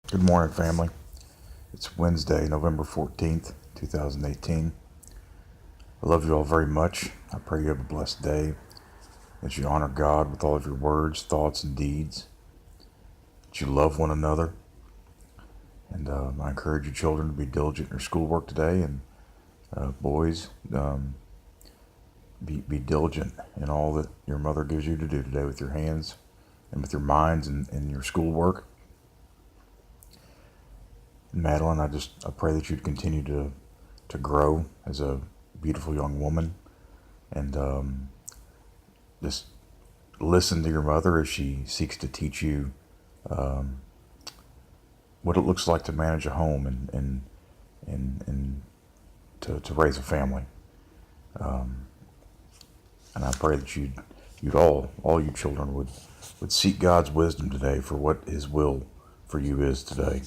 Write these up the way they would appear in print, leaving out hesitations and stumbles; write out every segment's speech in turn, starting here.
Good morning, family. It's Wednesday, November 14th, 2018. I love you all very much. I pray you have a blessed day, that you honor God with all of your words, thoughts, and deeds, that you love one another. And I encourage you children to be diligent in your schoolwork today, and boys, be diligent in all that your mother gives you to do today with your hands and with your minds and your schoolwork. Madeline, I pray that you'd continue to grow as a beautiful young woman, and just listen to your mother as she seeks to teach you what it looks like to manage a home and to raise a family. And I pray that you'd all you children would seek God's wisdom today for what His will for you is today.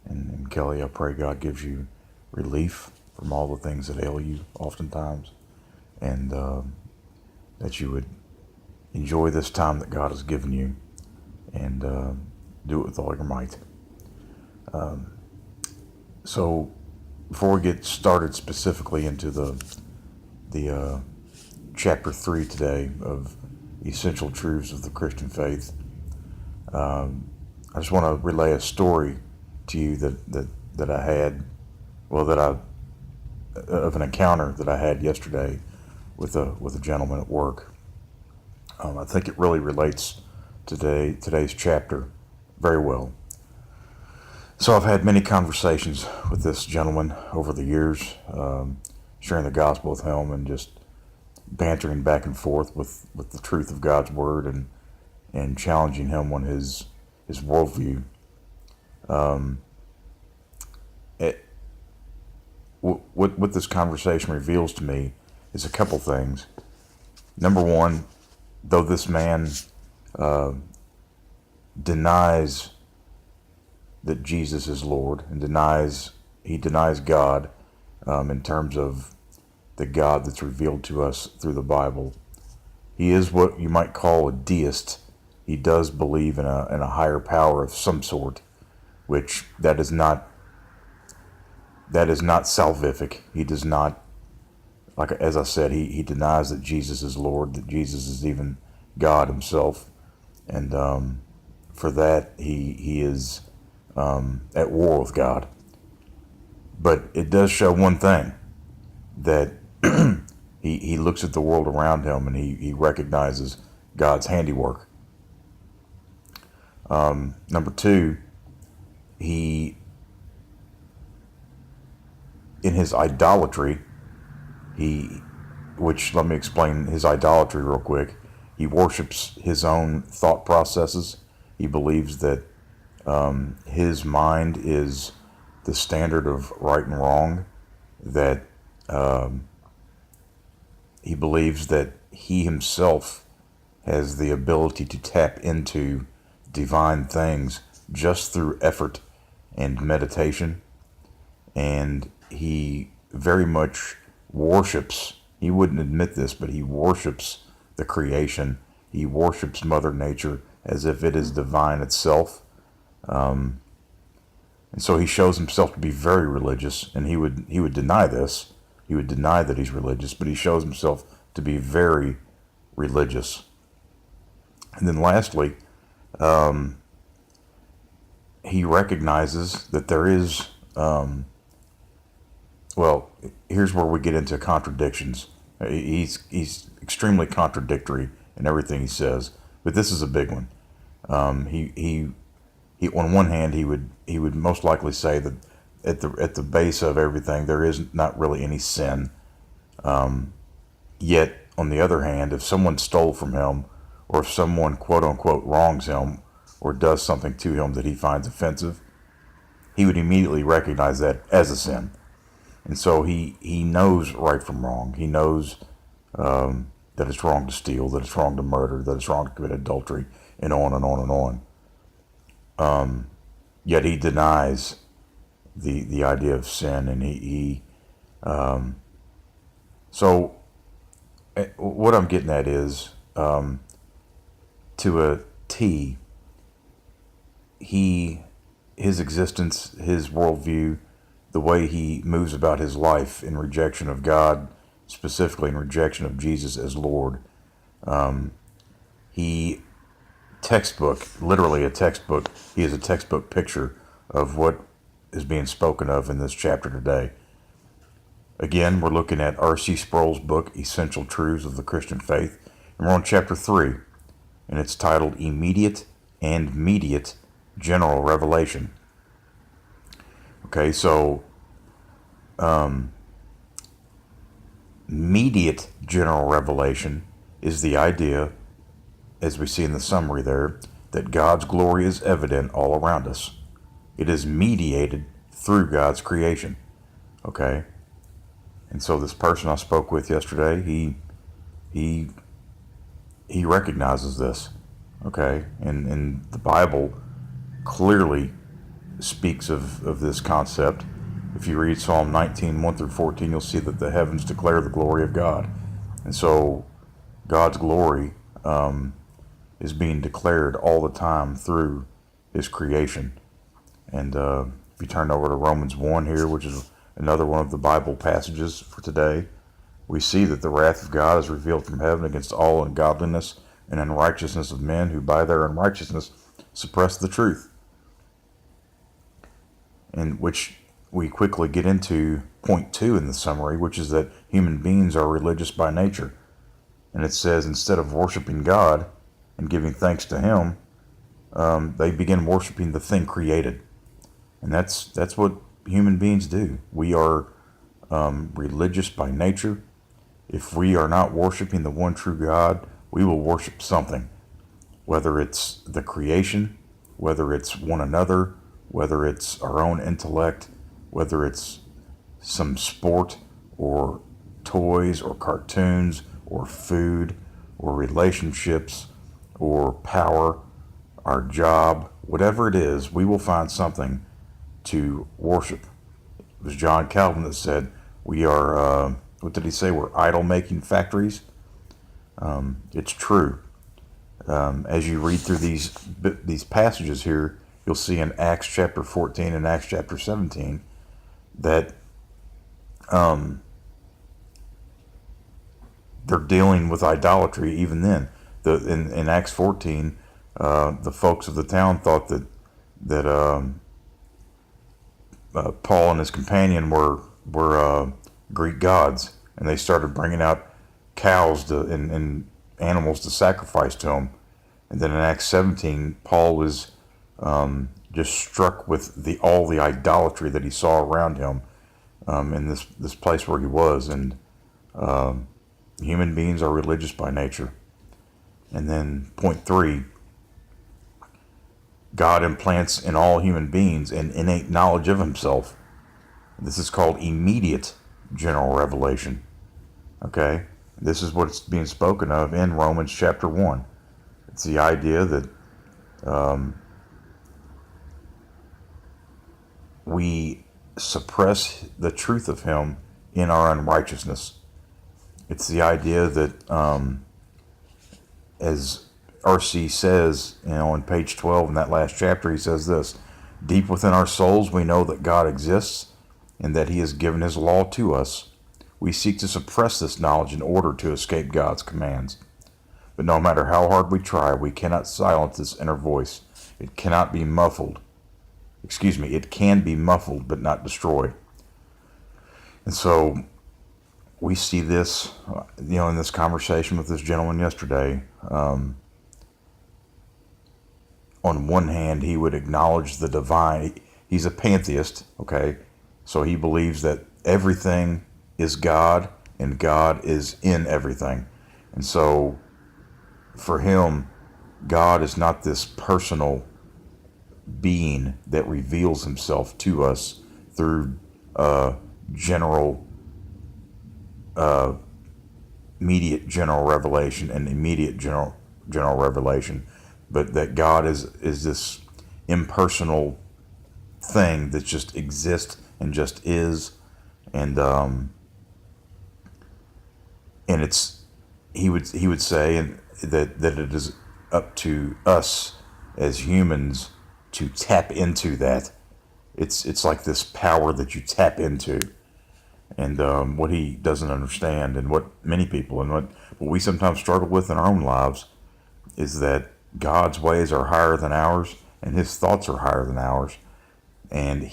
And Kelly, I pray God gives you relief from all the things that ail you oftentimes, and that you would enjoy this time that God has given you, and do it with all your might. So, before we get started specifically into the chapter 3 today of Essential Truths of the Christian Faith, I just want to relay a story to you that I had, of an encounter that I had yesterday with a gentleman at work. I think it really relates to today's chapter very well. So I've had many conversations with this gentleman over the years, sharing the gospel with him and just bantering back and forth with the truth of God's word, and challenging him on his worldview. It, what this conversation reveals to me is a couple things. Number one, though this man denies that Jesus is Lord and he denies God, in terms of the God that's revealed to us through the Bible. He is what you might call a deist. He does believe in a higher power of some sort, which that is not salvific. He does not, like as I said, he denies that Jesus is Lord, that Jesus is even God Himself, and for that he is at war with God. But it does show one thing, that he looks at the world around him and he recognizes God's handiwork. Number two, he, in his idolatry, which, let me explain his idolatry real quick. He worships his own thought processes. He believes that his mind is the standard of right and wrong, that he believes that he himself has the ability to tap into divine things just through effort and meditation. And he very much worships, he wouldn't admit this, but he worships the creation. He worships Mother Nature as if it is divine itself. And so he shows himself to be very religious, and he would deny this. He would deny that he's religious, but he shows himself to be very religious. And then lastly, he recognizes that there is, here's where we get into contradictions. He's extremely contradictory in everything he says, but this is a big one. He on one hand, he would most likely say that at the base of everything there is not really any sin. Yet on the other hand, if someone stole from him, or if someone quote unquote wrongs him or does something to him that he finds offensive, he would immediately recognize that as a sin. And so he knows right from wrong. He knows that it's wrong to steal, that it's wrong to murder, that it's wrong to commit adultery, and on and on and on. Yet he denies the idea of sin, and so what I'm getting at is, to a T, he his existence, his worldview, the way he moves about his life in rejection of God, specifically in rejection of Jesus as Lord. He literally a textbook. He is a textbook picture of what is being spoken of in this chapter today. Again, we're looking at R.C. Sproul's book, Essential Truths of the Christian Faith, and we're on chapter 3, and it's titled Immediate and Mediate General Revelation. Okay, so mediate general revelation is the idea, as we see in the summary there, that God's glory is evident all around us. It is mediated through God's creation. Okay? And so this person I spoke with yesterday, he recognizes this. Okay? And the Bible clearly speaks of this concept. If you read Psalm 19, 1 through 14, you'll see that the heavens declare the glory of God. And so God's glory is being declared all the time through his creation. And if you turn over to Romans 1 here, which is another one of the Bible passages for today, we see that the wrath of God is revealed from heaven against all ungodliness and unrighteousness of men who by their unrighteousness suppress the truth. And which we quickly get into point 2 in the summary, which is that human beings are religious by nature. And it says instead of worshiping God and giving thanks to him, they begin worshiping the thing created. And that's what human beings do. We are religious by nature. If we are not worshiping the one true God, we will worship something, whether it's the creation, whether it's one another, whether it's our own intellect, whether it's some sport or toys or cartoons or food or relationships or power, our job, whatever it is, we will find something to worship. It was John Calvin that said, we are, what did he say? We're idol-making factories. It's true. As you read through these passages here, you'll see in Acts chapter 14 and Acts chapter 17 that they're dealing with idolatry even then. In Acts 14, the folks of the town thought that Paul and his companion were Greek gods, and they started bringing out cows and animals to sacrifice to them. And then in Acts 17, Paul was just struck with all the idolatry that he saw around him in this place where he was. And human beings are religious by nature. And then point 3, God implants in all human beings an innate knowledge of himself. This is called immediate general revelation. Okay? This is what's being spoken of in Romans chapter 1. It's the idea that we suppress the truth of him in our unrighteousness. It's the idea that, as R.C. says, on page 12 in that last chapter, he says this: deep within our souls we know that God exists and that he has given his law to us. We seek to suppress this knowledge in order to escape God's commands. But no matter how hard we try, we cannot silence this inner voice. It cannot be muffled. It can be muffled but not destroyed. And so we see this, in this conversation with this gentleman yesterday. On one hand, he would acknowledge the divine. He's a pantheist, okay? So he believes that everything is God and God is in everything. And so for him, God is not this personal being that reveals himself to us through general, mediate general revelation and immediate general revelation, but that God is this impersonal thing that just exists and just is, and it's he would say that it is up to us as humans to tap into that. It's like this power that you tap into. And what he doesn't understand, and what many people, and what we sometimes struggle with in our own lives, is that God's ways are higher than ours, and his thoughts are higher than ours. And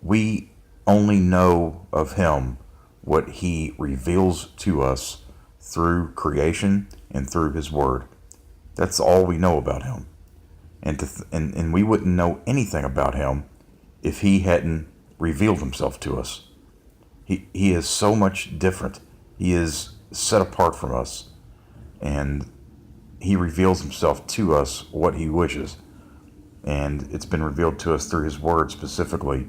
we only know of him what he reveals to us through creation and through his word. That's all we know about him. And we wouldn't know anything about him if he hadn't revealed himself to us. He is so much different. He is set apart from us, and he reveals himself to us what he wishes. And it's been revealed to us through his word specifically,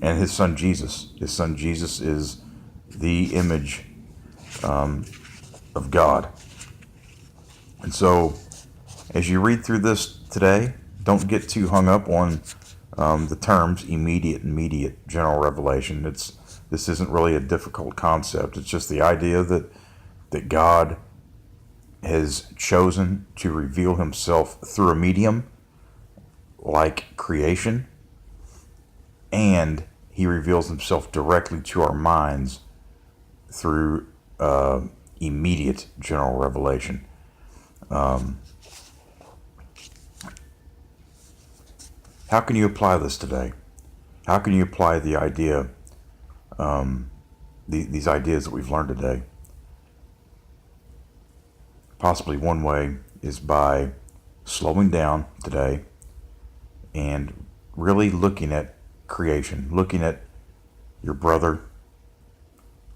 and his son Jesus. His son Jesus is the image of God. And so, as you read through this today, don't get too hung up on the terms immediate and mediate general revelation. This isn't really a difficult concept. It's just the idea that God has chosen to reveal himself through a medium like creation, and he reveals himself directly to our minds through immediate general revelation. How can you apply this today? How can you apply the idea, these ideas that we've learned today? Possibly one way is by slowing down today and really looking at creation, looking at your brother,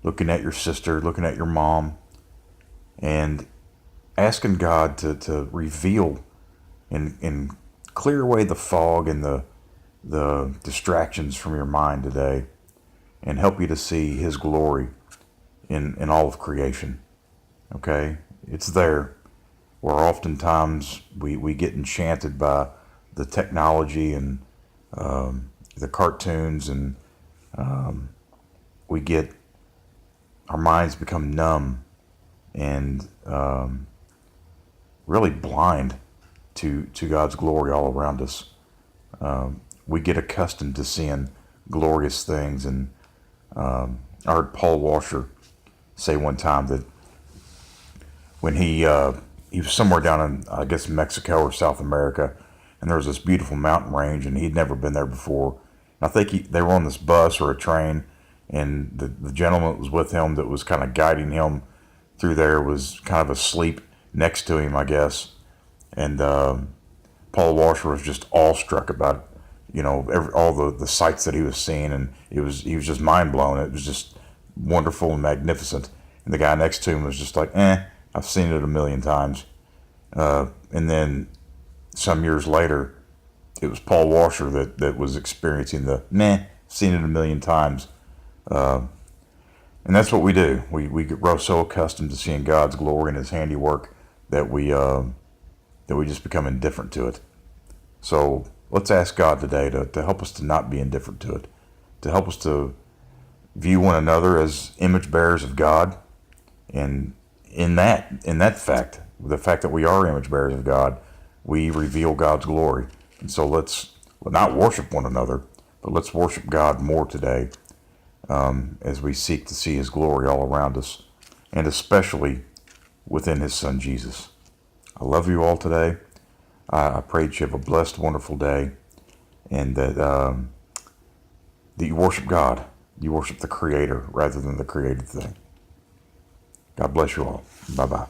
looking at your sister, looking at your mom, and asking God to reveal and clear away the fog and the distractions from your mind today, and help you to see his glory in all of creation. Okay? It's there. Where oftentimes we get enchanted by the technology and the cartoons, and our minds become numb and really blind to God's glory all around us. We get accustomed to seeing glorious things, and I heard Paul Washer say one time that when he was somewhere down in, I guess, Mexico or South America, and there was this beautiful mountain range, and he'd never been there before. And I think they were on this bus or a train, and the gentleman that was with him that was kind of guiding him through there was kind of asleep next to him, I guess. And Paul Washer was just awestruck about, all the sights that he was seeing, and he was just mind blown. It was just wonderful and magnificent. And the guy next to him was just like, I've seen it a million times. And then some years later, it was Paul Washer that was experiencing seen it a million times. And that's what we do. We grow so accustomed to seeing God's glory and his handiwork that we just become indifferent to it. So let's ask God today to help us to not be indifferent to it, to help us to view one another as image bearers of God, and in that fact, the fact that we are image bearers of God, we reveal God's glory. And so let's not worship one another, but let's worship God more today, as we seek to see his glory all around us, and especially within his son Jesus. I love you all today. I pray that you have a blessed, wonderful day, and that you worship God. You worship the Creator rather than the created thing. God bless you all. Bye-bye.